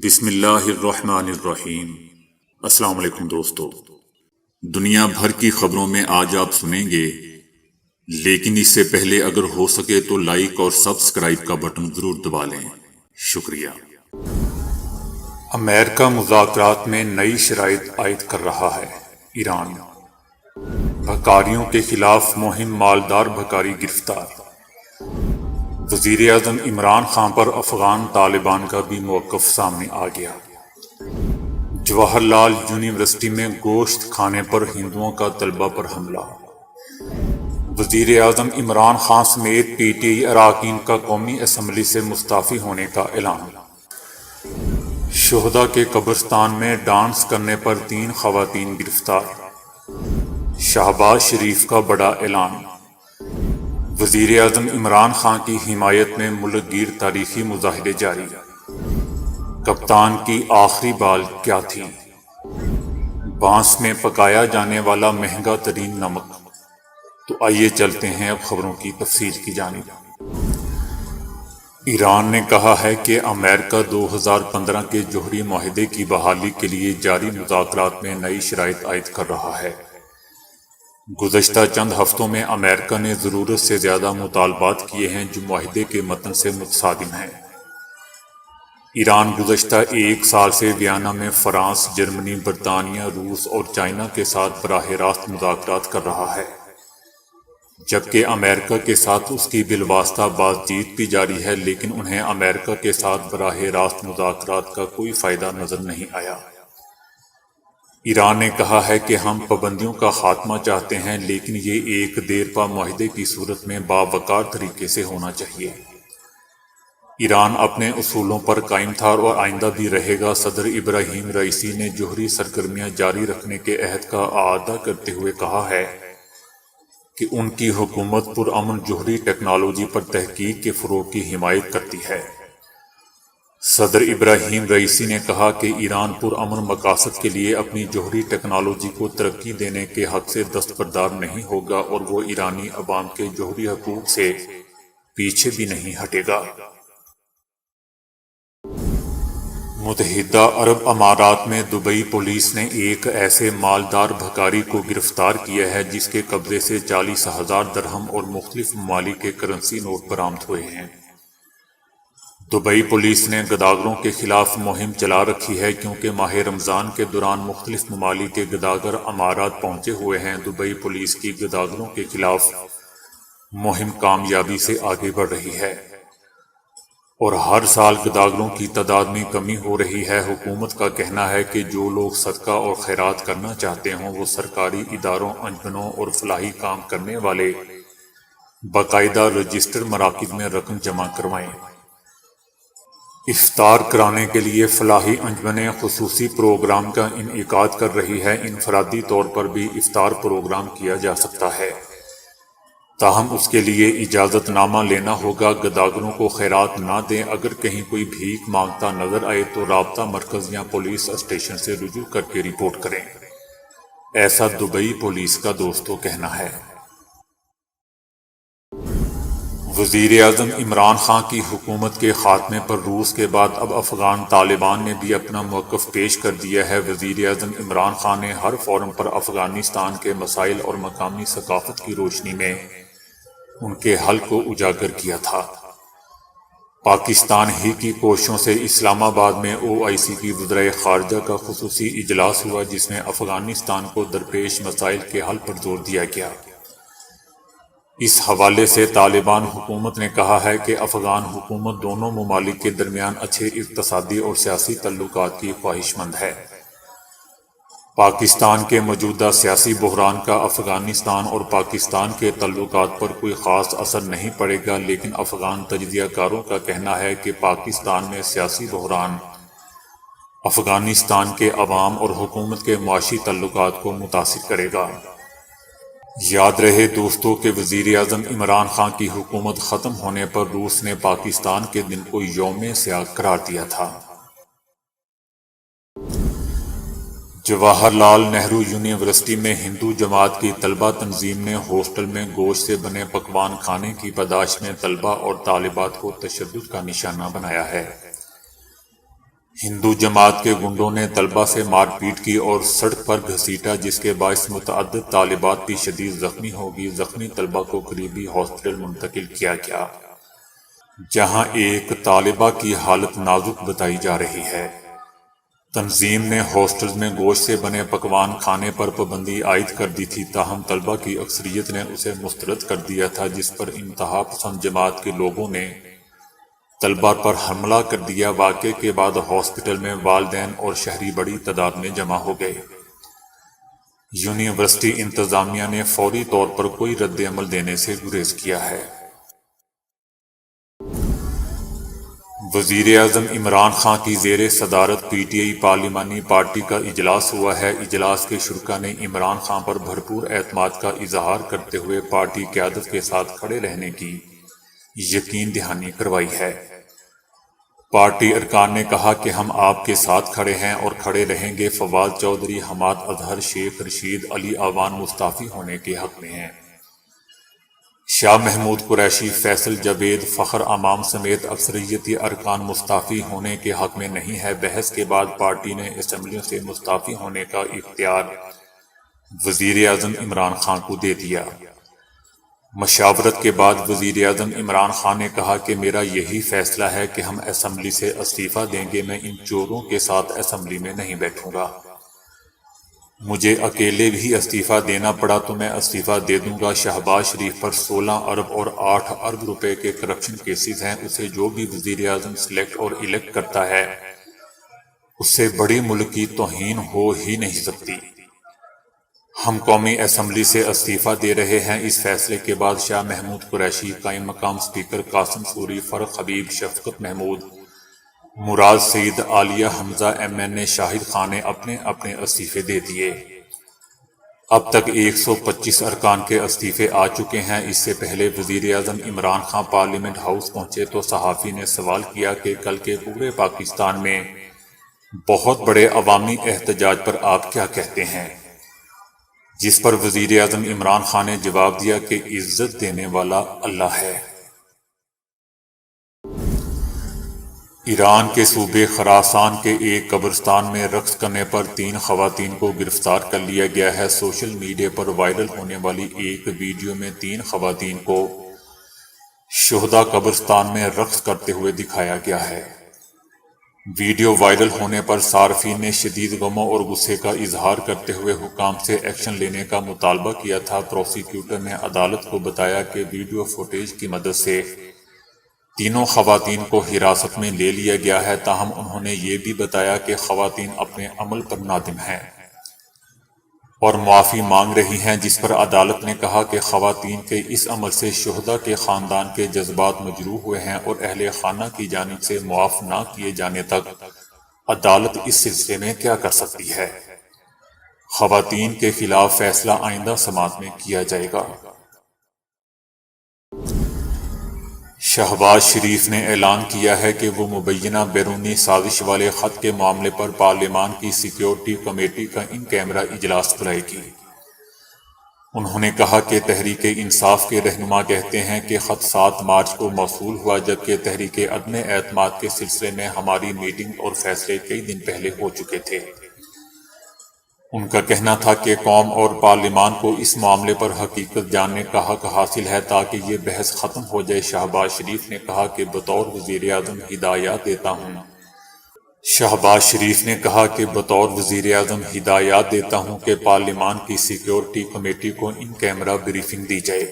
بسم اللہ الرحمن الرحیم۔ السلام علیکم دوستو، دنیا بھر کی خبروں میں آج آپ سنیں گے، لیکن اس سے پہلے اگر ہو سکے تو لائک اور سبسکرائب کا بٹن ضرور دبا لیں۔ شکریہ۔ امریکہ مذاکرات میں نئی شرائط عائد کر رہا ہے۔ ایران بھکاریوں کے خلاف مہم، مالدار بھکاری گرفتار۔ وزیر اعظم عمران خان پر افغان طالبان کا بھی موقف سامنے آ گیا۔ جواہر لال یونیورسٹی میں گوشت کھانے پر ہندوؤں کا طلبہ پر حملہ۔ وزیر اعظم عمران خان سمیت پی ٹی آئی اراکین کا قومی اسمبلی سے مستعفی ہونے کا اعلان۔ شہداء کے قبرستان میں ڈانس کرنے پر 3 خواتین گرفتار۔ شہباز شریف کا بڑا اعلان۔ وزیر اعظم عمران خان کی حمایت میں ملک گیر تاریخی مظاہرے جاری۔ کپتان کی آخری بال کیا تھی؟ بانس میں پکایا جانے والا مہنگا ترین نمک۔ تو آئیے چلتے ہیں اب خبروں کی تفصیل کی جانب۔ ایران نے کہا ہے کہ امریکہ 2015 کے جوہری معاہدے کی بحالی کے لیے جاری مذاکرات میں نئی شرائط عائد کر رہا ہے۔ گزشتہ چند ہفتوں میں امریکہ نے ضرورت سے زیادہ مطالبات کیے ہیں جو معاہدے کے متن سے متصادم ہیں۔ ایران گزشتہ 1 سال سے ویانا میں فرانس، جرمنی، برطانیہ، روس اور چائنا کے ساتھ براہ راست مذاکرات کر رہا ہے، جبکہ امریکہ کے ساتھ اس کی بالواسطہ بات چیت بھی جاری ہے، لیکن انہیں امریکہ کے ساتھ براہ راست مذاکرات کا کوئی فائدہ نظر نہیں آیا۔ ایران نے کہا ہے کہ ہم پابندیوں کا خاتمہ چاہتے ہیں، لیکن یہ ایک دیرپا معاہدے کی صورت میں باوقار طریقے سے ہونا چاہیے۔ ایران اپنے اصولوں پر قائم تھا اور آئندہ بھی رہے گا۔ صدر ابراہیم رئیسی نے جوہری سرگرمیاں جاری رکھنے کے عہد کا اعادہ کرتے ہوئے کہا ہے کہ ان کی حکومت پرامن جوہری ٹیکنالوجی پر تحقیق کے فروغ کی حمایت کرتی ہے۔ صدر ابراہیم رئیسی نے کہا کہ ایران پرامن مقاصد کے لیے اپنی جوہری ٹیکنالوجی کو ترقی دینے کے حق سے دستبردار نہیں ہوگا اور وہ ایرانی عوام کے جوہری حقوق سے پیچھے بھی نہیں ہٹے گا۔ متحدہ عرب امارات میں دبئی پولیس نے ایک ایسے مالدار بھکاری کو گرفتار کیا ہے جس کے قبضے سے 40,000 درہم اور مختلف ممالک کے کرنسی نوٹ برآمد ہوئے ہیں۔ دبئی پولیس نے گداگروں کے خلاف مہم چلا رکھی ہے کیونکہ ماہ رمضان کے دوران مختلف ممالک کے گداگر امارات پہنچے ہوئے ہیں۔ دبئی پولیس کی گداگروں کے خلاف مہم کامیابی سے آگے بڑھ رہی ہے اور ہر سال گداگروں کی تعداد میں کمی ہو رہی ہے۔ حکومت کا کہنا ہے کہ جو لوگ صدقہ اور خیرات کرنا چاہتے ہوں وہ سرکاری اداروں، انجمنوں اور فلاحی کام کرنے والے باقاعدہ رجسٹر مراکز میں رقم جمع کروائیں۔ افطار کرانے کے لیے فلاحی انجمنیں خصوصی پروگرام کا انعقاد کر رہی ہے۔ انفرادی طور پر بھی افطار پروگرام کیا جا سکتا ہے، تاہم اس کے لیے اجازت نامہ لینا ہوگا۔ گداگروں کو خیرات نہ دیں۔ اگر کہیں کوئی بھیک مانگتا نظر آئے تو رابطہ مرکز یا پولیس اسٹیشن سے رجوع کر کے رپورٹ کریں، ایسا دبئی پولیس کا دوستو کہنا ہے۔ وزیر اعظم عمران خان کی حکومت کے خاتمے پر روس کے بعد اب افغان طالبان نے بھی اپنا موقف پیش کر دیا ہے۔ وزیر اعظم عمران خان نے ہر فورم پر افغانستان کے مسائل اور مقامی ثقافت کی روشنی میں ان کے حل کو اجاگر کیا تھا۔ پاکستان ہی کی کوششوں سے اسلام آباد میں OIC کی وزرائے خارجہ کا خصوصی اجلاس ہوا جس میں افغانستان کو درپیش مسائل کے حل پر زور دیا گیا۔ اس حوالے سے طالبان حکومت نے کہا ہے کہ افغان حکومت دونوں ممالک کے درمیان اچھے اقتصادی اور سیاسی تعلقات کی خواہش مند ہے۔ پاکستان کے موجودہ سیاسی بحران کا افغانستان اور پاکستان کے تعلقات پر کوئی خاص اثر نہیں پڑے گا، لیکن افغان تجزیہ کاروں کا کہنا ہے کہ پاکستان میں سیاسی بحران افغانستان کے عوام اور حکومت کے معاشی تعلقات کو متاثر کرے گا۔ یاد رہے دوستو کہ وزیر اعظم عمران خان کی حکومت ختم ہونے پر روس نے پاکستان کے دن کو یوم سیاہ قرار دیا تھا۔ جواہر لال نہرو یونیورسٹی میں ہندو جماعت کی طلبہ تنظیم نے ہاسٹل میں گوشت سے بنے پکوان کھانے کی پاداش میں طلبہ اور طالبات کو تشدد کا نشانہ بنایا ہے۔ ہندو جماعت کے گنڈوں نے طلبہ سے مار پیٹ کی اور سڑک پر گھسیٹا، جس کے باعث متعدد طالبات بھی شدید زخمی ہوگی۔ زخمی طلبہ کو قریبی ہاسپٹل منتقل کیا گیا، جہاں ایک طالبہ کی حالت نازک بتائی جا رہی ہے۔ تنظیم نے ہاسٹلز میں گوشت سے بنے پکوان کھانے پر پابندی عائد کر دی تھی، تاہم طلبہ کی اکثریت نے اسے مسترد کر دیا تھا، جس پر انتہا پسند جماعت کے لوگوں نے طلبہ پر حملہ کر دیا۔ واقعے کے بعد ہاسپٹل میں والدین اور شہری بڑی تعداد میں جمع ہو گئے۔ یونیورسٹی انتظامیہ نے فوری طور پر کوئی رد عمل دینے سے گریز کیا ہے۔ وزیر اعظم عمران خان کی زیر صدارت پی ٹی آئی پارلیمانی پارٹی کا اجلاس ہوا ہے۔ اجلاس کے شرکاء نے عمران خان پر بھرپور اعتماد کا اظہار کرتے ہوئے پارٹی قیادت کے ساتھ کھڑے رہنے کی یقین دہانی کروائی ہے۔ پارٹی ارکان نے کہا کہ ہم آپ کے ساتھ کھڑے ہیں اور کھڑے رہیں گے۔ فواد چودھری، حماد اظہر، شیخ رشید علی اعوان مستعفی ہونے کے حق میں ہیں۔ شاہ محمود قریشی، فیصل جاوید، فخر امام سمیت اکثریتی ارکان مستعفی ہونے کے حق میں نہیں ہے۔ بحث کے بعد پارٹی نے اسمبلیوں سے مستعفی ہونے کا اختیار وزیر اعظم عمران خان کو دے دیا۔ مشاورت کے بعد وزیر اعظم عمران خان نے کہا کہ میرا یہی فیصلہ ہے کہ ہم اسمبلی سے استعفیٰ دیں گے۔ میں ان چوروں کے ساتھ اسمبلی میں نہیں بیٹھوں گا۔ مجھے اکیلے بھی استعفیٰ دینا پڑا تو میں استعفیٰ دے دوں گا۔ شہباز شریف پر 16 ارب اور 8 ارب روپے کے کرپشن کیسز ہیں۔ اسے جو بھی وزیر اعظم سلیکٹ اور الیکٹ کرتا ہے، اس سے بڑی ملک کی توہین ہو ہی نہیں سکتی۔ ہم قومی اسمبلی سے استعفیٰ دے رہے ہیں۔ اس فیصلے کے بعد شاہ محمود قریشی، قائم مقام اسپیکر قاسم سوری، فرق حبیب، شفقت محمود، مراد سعید، عالیہ حمزہ ایم این اے، شاہد خان نے اپنے اپنے استعفے دے دیے۔ اب تک 125 ارکان کے استعفے آ چکے ہیں۔ اس سے پہلے وزیر اعظم عمران خان پارلیمنٹ ہاؤس پہنچے تو صحافی نے سوال کیا کہ کل کے پورے پاکستان میں بہت بڑے عوامی احتجاج پر آپ کیا کہتے ہیں، جس پر وزیر اعظم عمران خان نے جواب دیا کہ عزت دینے والا اللہ ہے۔ ایران کے صوبے خراسان کے ایک قبرستان میں رقص کرنے پر 3 خواتین کو گرفتار کر لیا گیا ہے۔ سوشل میڈیا پر وائرل ہونے والی ایک ویڈیو میں 3 خواتین کو شہداء قبرستان میں رقص کرتے ہوئے دکھایا گیا ہے۔ ویڈیو وائرل ہونے پر صارفین نے شدید غم اور غصے کا اظہار کرتے ہوئے حکام سے ایکشن لینے کا مطالبہ کیا تھا۔ پروسیکیوٹر نے عدالت کو بتایا کہ ویڈیو فوٹیج کی مدد سے تینوں خواتین کو حراست میں لے لیا گیا ہے، تاہم انہوں نے یہ بھی بتایا کہ خواتین اپنے عمل پر نادم ہیں اور معافی مانگ رہی ہیں، جس پر عدالت نے کہا کہ خواتین کے اس عمل سے شہداء کے خاندان کے جذبات مجروح ہوئے ہیں اور اہل خانہ کی جانب سے معاف نہ کیے جانے تک عدالت اس سلسلے میں کیا کر سکتی ہے۔ خواتین کے خلاف فیصلہ آئندہ سماعت میں کیا جائے گا۔ شہباز شریف نے اعلان کیا ہے کہ وہ مبینہ بیرونی سازش والے خط کے معاملے پر پارلیمان کی سیکیورٹی کمیٹی کا ان کیمرہ اجلاس بلائے گی۔ انہوں نے کہا کہ تحریک انصاف کے رہنما کہتے ہیں کہ خط 7 مارچ کو موصول ہوا، جبکہ تحریک عدم اعتماد کے سلسلے میں ہماری میٹنگ اور فیصلے کئی دن پہلے ہو چکے تھے۔ ان کا کہنا تھا کہ قوم اور پارلیمان کو اس معاملے پر حقیقت جاننے کا حق حاصل ہے تاکہ یہ بحث ختم ہو جائے۔ شہباز شریف نے کہا کہ بطور وزیر اعظم ہدایات دیتا ہوں۔ شہباز شریف نے کہا کہ بطور وزیر اعظم ہدایات دیتا ہوں کہ پارلیمان کی سیکیورٹی کمیٹی کو ان کیمرہ بریفنگ دی جائے،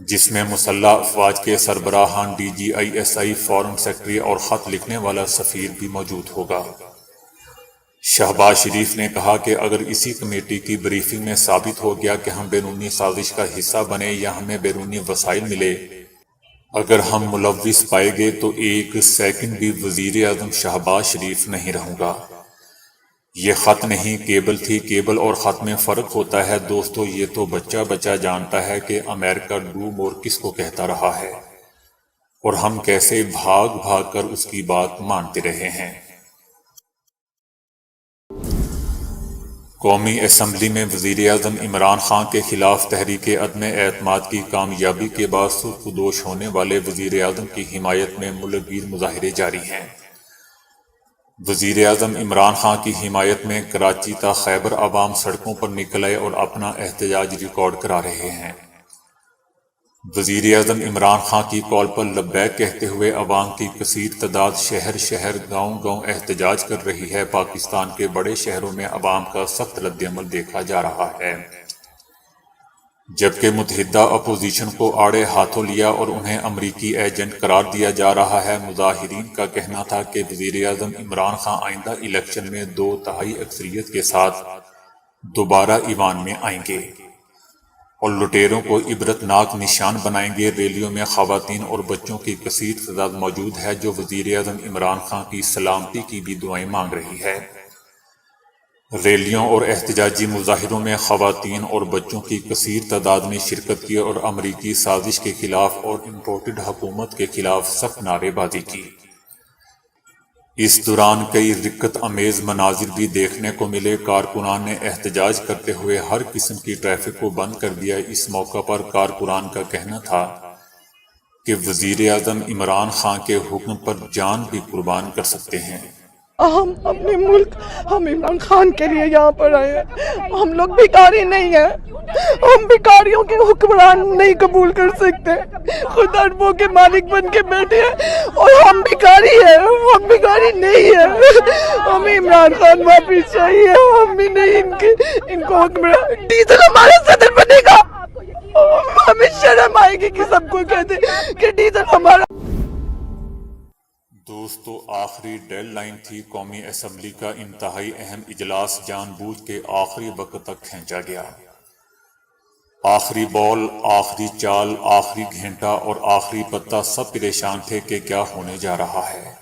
جس میں مسلح افواج کے سربراہان، D G I S I, foreign secretary اور خط لکھنے والا سفیر بھی موجود ہوگا۔ شہباز شریف نے کہا کہ اگر اسی کمیٹی کی بریفنگ میں ثابت ہو گیا کہ ہم بیرونی سازش کا حصہ بنے یا ہمیں بیرونی وسائل ملے، اگر ہم ملوث پائے گئے تو 1 سیکنڈ بھی وزیر اعظم شہباز شریف نہیں رہوں گا۔ یہ خط نہیں، کیبل تھی۔ کیبل اور خط میں فرق ہوتا ہے دوستو۔ یہ تو بچہ بچہ جانتا ہے کہ امریکہ ڈو مور کس کو کہتا رہا ہے اور ہم کیسے بھاگ بھاگ کر اس کی بات مانتے رہے ہیں۔ قومی اسمبلی میں وزیر اعظم عمران خان کے خلاف تحریک عدم اعتماد کی کامیابی کے بعد سرخدوش ہونے والے وزیر اعظم کی حمایت میں ملک گیر مظاہرے جاری ہیں۔ وزیر اعظم عمران خان کی حمایت میں کراچی تا خیبر عوام سڑکوں پر نکل آئے اور اپنا احتجاج ریکارڈ کرا رہے ہیں۔ وزیر اعظم عمران خان کی کال پر لبیک کہتے ہوئے عوام کی کثیر تعداد شہر شہر گاؤں گاؤں احتجاج کر رہی ہے۔ پاکستان کے بڑے شہروں میں عوام کا سخت رد عمل دیکھا جا رہا ہے، جبکہ متحدہ اپوزیشن کو آڑے ہاتھوں لیا اور انہیں امریکی ایجنٹ قرار دیا جا رہا ہے۔ مظاہرین کا کہنا تھا کہ وزیر اعظم عمران خان آئندہ الیکشن میں 2/3 اکثریت کے ساتھ دوبارہ ایوان میں آئیں گے اور لٹیروں کو عبرت ناک نشان بنائیں گے۔ ریلیوں میں خواتین اور بچوں کی کثیر تعداد موجود ہے، جو وزیر اعظم عمران خان کی سلامتی کی بھی دعائیں مانگ رہی ہے۔ ریلیوں اور احتجاجی مظاہروں میں خواتین اور بچوں کی کثیر تعداد نے شرکت کی اور امریکی سازش کے خلاف اور امپورٹڈ حکومت کے خلاف سخت نعرے بازی کی۔ اس دوران کئی رکت امیز مناظر بھی دیکھنے کو ملے۔ کارکنان نے احتجاج کرتے ہوئے ہر قسم کی ٹریفک کو بند کر دیا۔ اس موقع پر کارکنان کا کہنا تھا کہ وزیر اعظم عمران خان کے حکم پر جان بھی قربان کر سکتے ہیں۔ ہم اپنے ملک، ہم عمران خان کے لیے یہاں پر آئے ہیں۔ ہم لوگ بھکاری نہیں ہیں، ہم بھکاریوں کے حکمران نہیں قبول کر سکتے۔ خود اربوں کے مالک بن کے بیٹھے ہیں اور ہم بھکاری ہیں، ہم بھکاری نہیں ہیں۔ ہمیں عمران خان واپس چاہیے، ہم بھی نہیں ان کو حکمران۔ ڈیزل ہمارا صدر بنے گا، ہمیں شرم آئے گی کہ سب کو کہتے کہ ڈیزل ہمارا۔ دوستو، آخری ڈیڈ لائن تھی۔ قومی اسمبلی کا انتہائی اہم اجلاس جان بوجھ کے آخری وقت تک کھینچا گیا۔ آخری بال، آخری چال، آخری گھنٹہ اور آخری پتا، سب پریشان تھے کہ کیا ہونے جا رہا ہے۔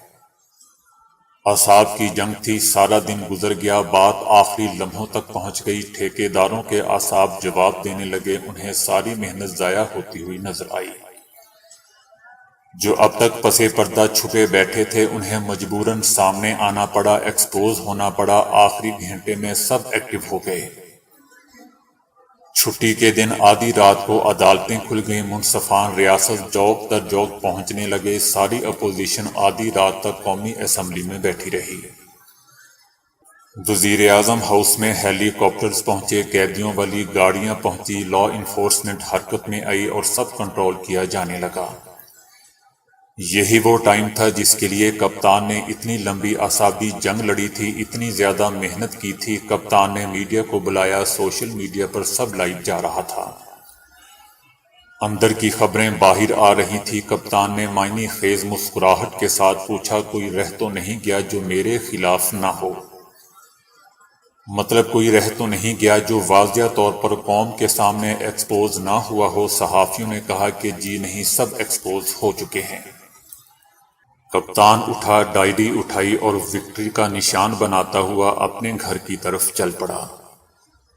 اعصاب کی جنگ تھی، سارا دن گزر گیا، بات آخری لمحوں تک پہنچ گئی۔ ٹھیکیداروں کے اعصاب جواب دینے لگے، انہیں ساری محنت ضائع ہوتی ہوئی نظر آئی۔ جو اب تک پسے پردہ چھپے بیٹھے تھے، انہیں مجبوراً سامنے آنا پڑا، ایکسپوز ہونا پڑا۔ آخری گھنٹے میں سب ایکٹیو ہو گئے۔ چھٹی کے دن آدھی رات کو عدالتیں کھل گئیں، منصفان ریاست جوک در جوک پہنچنے لگے۔ ساری اپوزیشن آدھی رات تک قومی اسمبلی میں بیٹھی رہی۔ وزیر اعظم ہاؤس میں ہیلی کاپٹرز پہنچے، قیدیوں والی گاڑیاں پہنچی، لا انفورسمنٹ حرکت میں آئی اور سب کنٹرول کیا جانے لگا۔ یہی وہ ٹائم تھا جس کے لیے کپتان نے اتنی لمبی اعصابی جنگ لڑی تھی، اتنی زیادہ محنت کی تھی۔ کپتان نے میڈیا کو بلایا، سوشل میڈیا پر سب لائیو جا رہا تھا، اندر کی خبریں باہر آ رہی تھی۔ کپتان نے معنی خیز مسکراہٹ کے ساتھ پوچھا، کوئی رہ تو نہیں گیا جو میرے خلاف نہ ہو؟ مطلب کوئی رہ تو نہیں گیا جو واضح طور پر قوم کے سامنے ایکسپوز نہ ہوا ہو؟ صحافیوں نے کہا کہ جی نہیں، سب ایکسپوز ہو چکے ہیں۔ کپتان اٹھا، ڈائری اٹھائی اور وکٹری کا نشان بناتا ہوا اپنے گھر کی طرف چل پڑا۔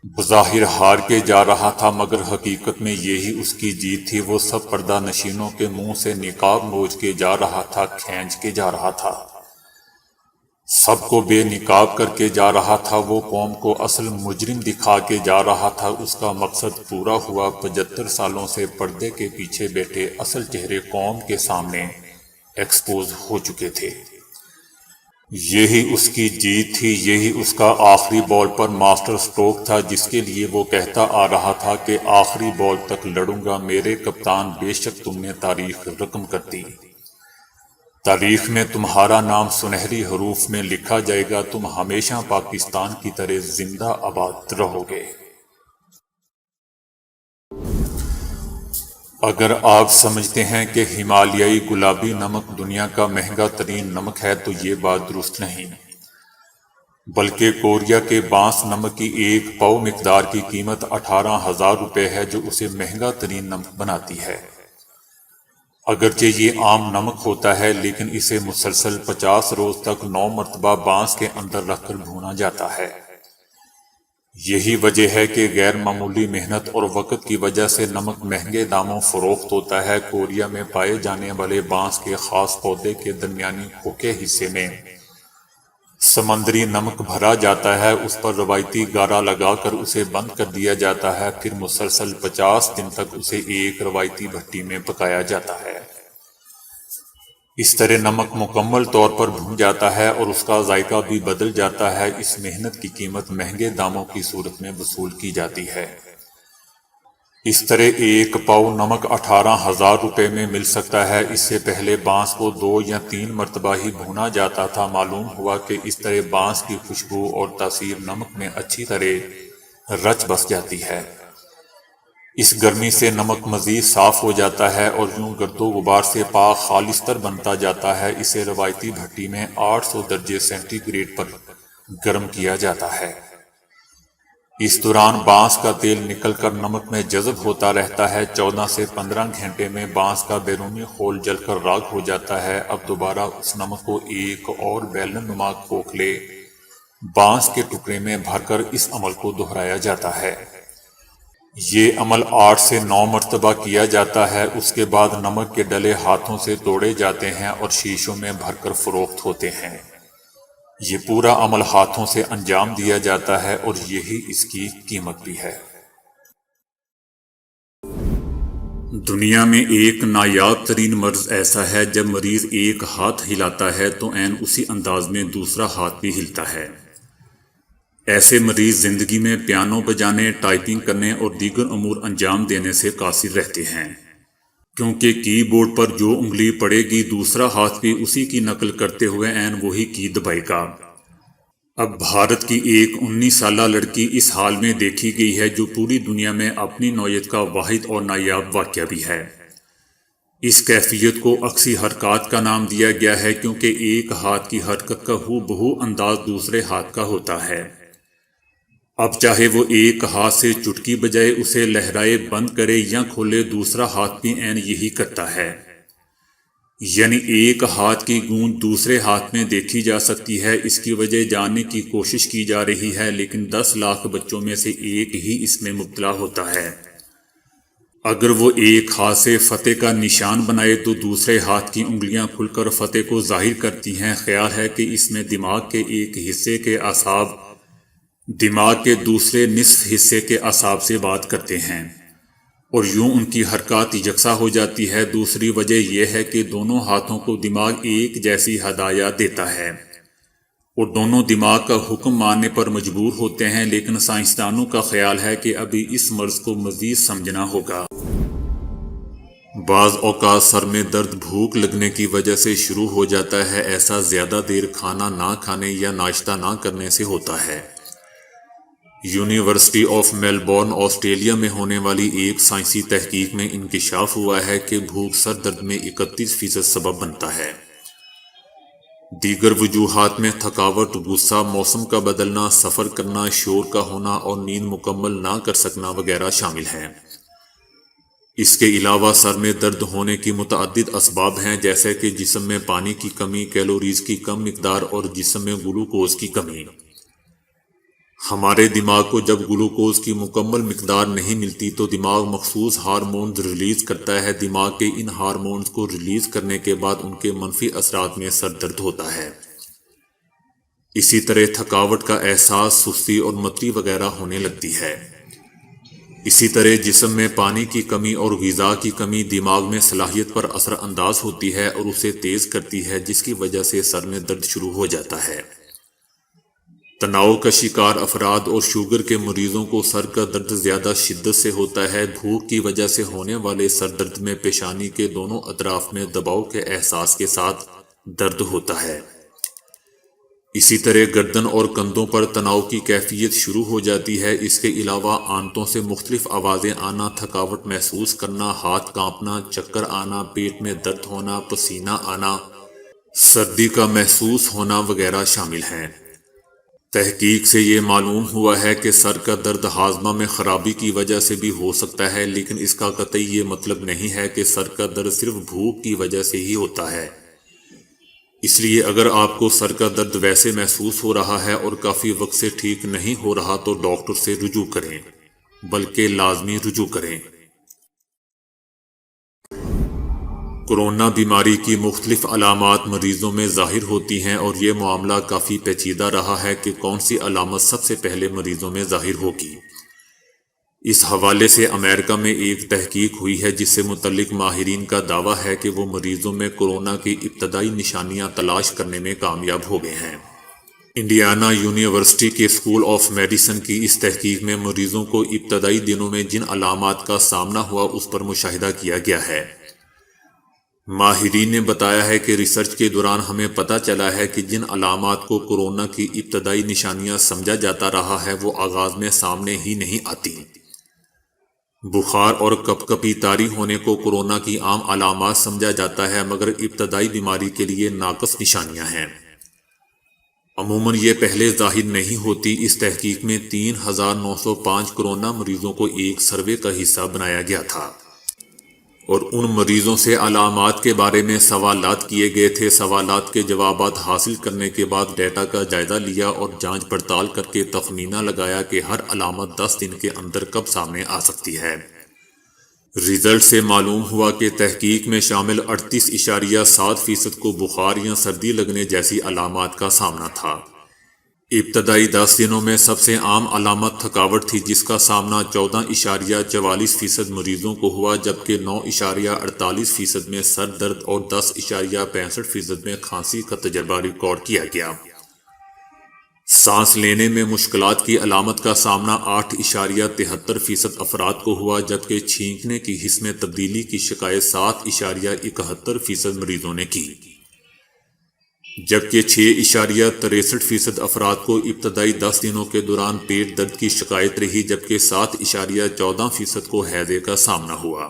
بظاہر ہار کے جا رہا تھا، مگر حقیقت میں یہی اس کی جیت تھی۔ وہ سب پردہ نشینوں کے منہ سے نقاب نوچ کے جا رہا تھا، کھینچ کے جا رہا تھا، سب کو بے نقاب کر کے جا رہا تھا۔ وہ قوم کو اصل مجرم دکھا کے جا رہا تھا۔ اس کا مقصد پورا ہوا۔ 75 سالوں سے پردے کے پیچھے بیٹھے اصل چہرے قوم کے سامنے ایکسپوز ہو چکے تھے۔ یہی اس کی جیت تھی، یہی اس کا آخری بال پر ماسٹر سٹروک تھا، جس کے لیے وہ کہتا آ رہا تھا کہ آخری بال تک لڑوں گا میرے کپتان۔ بے شک تم نے تاریخ رقم کر دی، تاریخ میں تمہارا نام سنہری حروف میں لکھا جائے گا، تم ہمیشہ پاکستان کی طرح زندہ آباد رہو گے۔ اگر آپ سمجھتے ہیں کہ ہمالیائی گلابی نمک دنیا کا مہنگا ترین نمک ہے تو یہ بات درست نہیں، بلکہ کوریا کے بانس نمک کی ایک پاؤ مقدار کی قیمت 18,000 روپے ہے، جو اسے مہنگا ترین نمک بناتی ہے۔ اگرچہ یہ عام نمک ہوتا ہے، لیکن اسے مسلسل 50 روز تک 9 مرتبہ بانس کے اندر رکھ کر بھونا جاتا ہے۔ یہی وجہ ہے کہ غیر معمولی محنت اور وقت کی وجہ سے نمک مہنگے داموں فروخت ہوتا ہے۔ کوریا میں پائے جانے والے بانس کے خاص پودے کے درمیانی پھوکے حصے میں سمندری نمک بھرا جاتا ہے، اس پر روایتی گارا لگا کر اسے بند کر دیا جاتا ہے، پھر مسلسل 50 دن تک اسے ایک روایتی بھٹی میں پکایا جاتا ہے۔ اس طرح نمک مکمل طور پر بھن جاتا ہے اور اس کا ذائقہ بھی بدل جاتا ہے۔ اس محنت کی قیمت مہنگے داموں کی صورت میں وصول کی جاتی ہے۔ اس طرح ایک پاؤ نمک 18,000 روپے میں مل سکتا ہے۔ اس سے پہلے بانس کو 2 یا 3 مرتبہ ہی بھونا جاتا تھا۔ معلوم ہوا کہ اس طرح بانس کی خوشبو اور تاثیر نمک میں اچھی طرح رچ بس جاتی ہے۔ اس گرمی سے نمک مزید صاف ہو جاتا ہے اور یوں گرد و غبار سے پاک خالص تر بنتا جاتا ہے۔ اسے روایتی بھٹی میں 800 درجے سینٹی گریڈ پر گرم کیا جاتا ہے۔ اس دوران بانس کا تیل نکل کر نمک میں جذب ہوتا رہتا ہے۔ 14 سے 15 گھنٹے میں بانس کا بیرونی خول جل کر راکھ ہو جاتا ہے۔ اب دوبارہ اس نمک کو ایک اور بیلن نما کھوکھلے بانس کے ٹکڑے میں بھر کر اس عمل کو دہرایا جاتا ہے۔ یہ عمل 8 سے 9 مرتبہ کیا جاتا ہے۔ اس کے بعد نمک کے ڈلے ہاتھوں سے توڑے جاتے ہیں اور شیشوں میں بھر کر فروخت ہوتے ہیں۔ یہ پورا عمل ہاتھوں سے انجام دیا جاتا ہے اور یہی اس کی قیمت بھی ہے۔ دنیا میں ایک نایاب ترین مرض ایسا ہے جب مریض ایک ہاتھ ہلاتا ہے تو عین اسی انداز میں دوسرا ہاتھ بھی ہلتا ہے۔ ایسے مریض زندگی میں پیانو بجانے، ٹائپنگ کرنے اور دیگر امور انجام دینے سے قاصر رہتے ہیں، کیونکہ کی بورڈ پر جو انگلی پڑے گی دوسرا ہاتھ بھی اسی کی نقل کرتے ہوئے عین وہی کی دبائے گا۔ اب بھارت کی ایک 19 سالہ لڑکی اس حال میں دیکھی گئی ہے جو پوری دنیا میں اپنی نوعیت کا واحد اور نایاب واقعہ بھی ہے۔ اس کیفیت کو عکسی حرکات کا نام دیا گیا ہے کیونکہ ایک ہاتھ کی حرکت کا ہو بہو انداز دوسرے ہاتھ کا ہوتا ہے۔ اب چاہے وہ ایک ہاتھ سے چٹکی بجائے اسے لہرائے بند کرے یا کھولے، دوسرا ہاتھ بھی عین یہی کرتا ہے۔ یعنی ایک ہاتھ کی گونج دوسرے ہاتھ میں دیکھی جا سکتی ہے۔ اس کی وجہ جاننے کی کوشش کی جا رہی ہے، لیکن 10 لاکھ بچوں میں سے ایک ہی اس میں مبتلا ہوتا ہے۔ اگر وہ ایک ہاتھ سے فتح کا نشان بنائے تو دوسرے ہاتھ کی انگلیاں کھل کر فتح کو ظاہر کرتی ہیں۔ خیال ہے کہ اس میں دماغ کے ایک حصے کے اعصاب دماغ کے دوسرے نصف حصے کے اعصاب سے بات کرتے ہیں اور یوں ان کی حرکات یکساں ہو جاتی ہے۔ دوسری وجہ یہ ہے کہ دونوں ہاتھوں کو دماغ ایک جیسی ہدایات دیتا ہے اور دونوں دماغ کا حکم ماننے پر مجبور ہوتے ہیں، لیکن سائنسدانوں کا خیال ہے کہ ابھی اس مرض کو مزید سمجھنا ہوگا۔ بعض اوقات سر میں درد بھوک لگنے کی وجہ سے شروع ہو جاتا ہے۔ ایسا زیادہ دیر کھانا نہ کھانے یا ناشتہ نہ کرنے سے ہوتا ہے۔ یونیورسٹی آف میلبورن آسٹریلیا میں ہونے والی ایک سائنسی تحقیق میں انکشاف ہوا ہے کہ بھوک سر درد میں 31% سبب بنتا ہے۔ دیگر وجوہات میں تھکاوٹ، غصہ، موسم کا بدلنا، سفر کرنا، شور کا ہونا اور نیند مکمل نہ کر سکنا وغیرہ شامل ہیں۔ اس کے علاوہ سر میں درد ہونے کی متعدد اسباب ہیں، جیسے کہ جسم میں پانی کی کمی، کیلوریز کی کم مقدار اور جسم میں گلوکوز کی کمی۔ ہمارے دماغ کو جب گلوکوز کی مکمل مقدار نہیں ملتی تو دماغ مخصوص ہارمونز ریلیز کرتا ہے۔ دماغ کے ان ہارمونز کو ریلیز کرنے کے بعد ان کے منفی اثرات میں سر درد ہوتا ہے۔ اسی طرح تھکاوٹ کا احساس، سستی اور متلی وغیرہ ہونے لگتی ہے۔ اسی طرح جسم میں پانی کی کمی اور غذا کی کمی دماغ میں صلاحیت پر اثر انداز ہوتی ہے اور اسے تیز کرتی ہے، جس کی وجہ سے سر میں درد شروع ہو جاتا ہے۔ تناؤ کا شکار افراد اور شوگر کے مریضوں کو سر کا درد زیادہ شدت سے ہوتا ہے۔ بھوک کی وجہ سے ہونے والے سر درد میں پیشانی کے دونوں اطراف میں دباؤ کے احساس کے ساتھ درد ہوتا ہے۔ اسی طرح گردن اور کندھوں پر تناؤ کی کیفیت شروع ہو جاتی ہے۔ اس کے علاوہ آنتوں سے مختلف آوازیں آنا، تھکاوٹ محسوس کرنا، ہاتھ کانپنا، چکر آنا، پیٹ میں درد ہونا، پسینہ آنا، سردی کا محسوس ہونا وغیرہ شامل ہیں۔ تحقیق سے یہ معلوم ہوا ہے کہ سر کا درد ہاضمہ میں خرابی کی وجہ سے بھی ہو سکتا ہے، لیکن اس کا قطعی یہ مطلب نہیں ہے کہ سر کا درد صرف بھوک کی وجہ سے ہی ہوتا ہے۔ اس لیے اگر آپ کو سر کا درد ویسے محسوس ہو رہا ہے اور کافی وقت سے ٹھیک نہیں ہو رہا تو ڈاکٹر سے رجوع کریں، بلکہ لازمی رجوع کریں۔ کورونا بیماری کی مختلف علامات مریضوں میں ظاہر ہوتی ہیں اور یہ معاملہ کافی پیچیدہ رہا ہے کہ کون سی علامت سب سے پہلے مریضوں میں ظاہر ہوگی۔ اس حوالے سے امریکہ میں ایک تحقیق ہوئی ہے جس سے متعلق ماہرین کا دعویٰ ہے کہ وہ مریضوں میں کورونا کی ابتدائی نشانیاں تلاش کرنے میں کامیاب ہو گئے ہیں۔ انڈیانا یونیورسٹی کے اسکول آف میڈیسن کی اس تحقیق میں مریضوں کو ابتدائی دنوں میں جن علامات کا سامنا ہوا اس پر مشاہدہ کیا گیا ہے۔ ماہرین نے بتایا ہے کہ ریسرچ کے دوران ہمیں پتہ چلا ہے کہ جن علامات کو کورونا کی ابتدائی نشانیاں سمجھا جاتا رہا ہے وہ آغاز میں سامنے ہی نہیں آتی۔ بخار اور کپکپی طاری ہونے کو کورونا کی عام علامات سمجھا جاتا ہے، مگر ابتدائی بیماری کے لیے ناقص نشانیاں ہیں۔ عموماً یہ پہلے ظاہر نہیں ہوتی۔ اس تحقیق میں 3905 کورونا مریضوں کو ایک سروے کا حصہ بنایا گیا تھا اور ان مریضوں سے علامات کے بارے میں سوالات کیے گئے تھے۔ سوالات کے جوابات حاصل کرنے کے بعد ڈیٹا کا جائزہ لیا اور جانچ پڑتال کر کے تخمینہ لگایا کہ ہر علامت 10 دن کے اندر کب سامنے آ سکتی ہے۔ رزلٹ سے معلوم ہوا کہ تحقیق میں شامل 38.7% کو بخار یا سردی لگنے جیسی علامات کا سامنا تھا۔ ابتدائی 10 دنوں میں سب سے عام علامت تھکاوٹ تھی، جس کا سامنا 14.44% مریضوں کو ہوا، جبکہ 9.48% میں سر درد اور 10.65% میں کھانسی کا تجربہ ریکارڈ کیا گیا۔ سانس لینے میں مشکلات کی علامت کا سامنا 8.73% افراد کو ہوا، جبکہ چھینکنے کی حس میں تبدیلی کی شکایت 7.71% مریضوں نے کی، جبکہ 6.63% افراد کو ابتدائی 10 دنوں کے دوران پیٹ درد کی شکایت رہی، جبکہ 7.14% کو ہیضے کا سامنا ہوا۔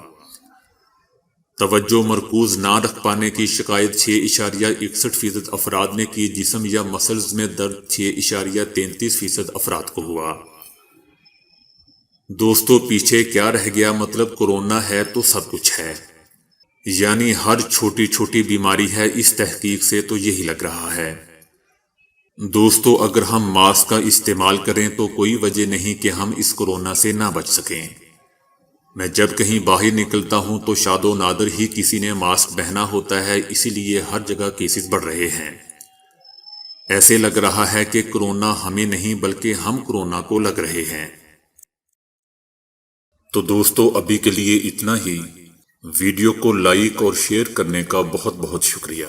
توجہ مرکوز نہ رکھ پانے کی شکایت 6.61% افراد نے کی۔ جسم یا مسلز میں درد 6.33% افراد کو ہوا۔ دوستو، پیچھے کیا رہ گیا؟ مطلب کورونا ہے تو سب کچھ ہے، یعنی ہر چھوٹی چھوٹی بیماری ہے۔ اس تحقیق سے تو یہی لگ رہا ہے۔ دوستو، اگر ہم ماسک کا استعمال کریں تو کوئی وجہ نہیں کہ ہم اس کورونا سے نہ بچ سکیں۔ میں جب کہیں باہر نکلتا ہوں تو شاد و نادر ہی کسی نے ماسک پہنا ہوتا ہے، اسی لیے ہر جگہ کیسز بڑھ رہے ہیں۔ ایسے لگ رہا ہے کہ کورونا ہمیں نہیں بلکہ ہم کورونا کو لگ رہے ہیں۔ تو دوستو، ابھی کے لیے اتنا ہی۔ ویڈیو کو لائک اور شیئر کرنے کا بہت بہت شکریہ۔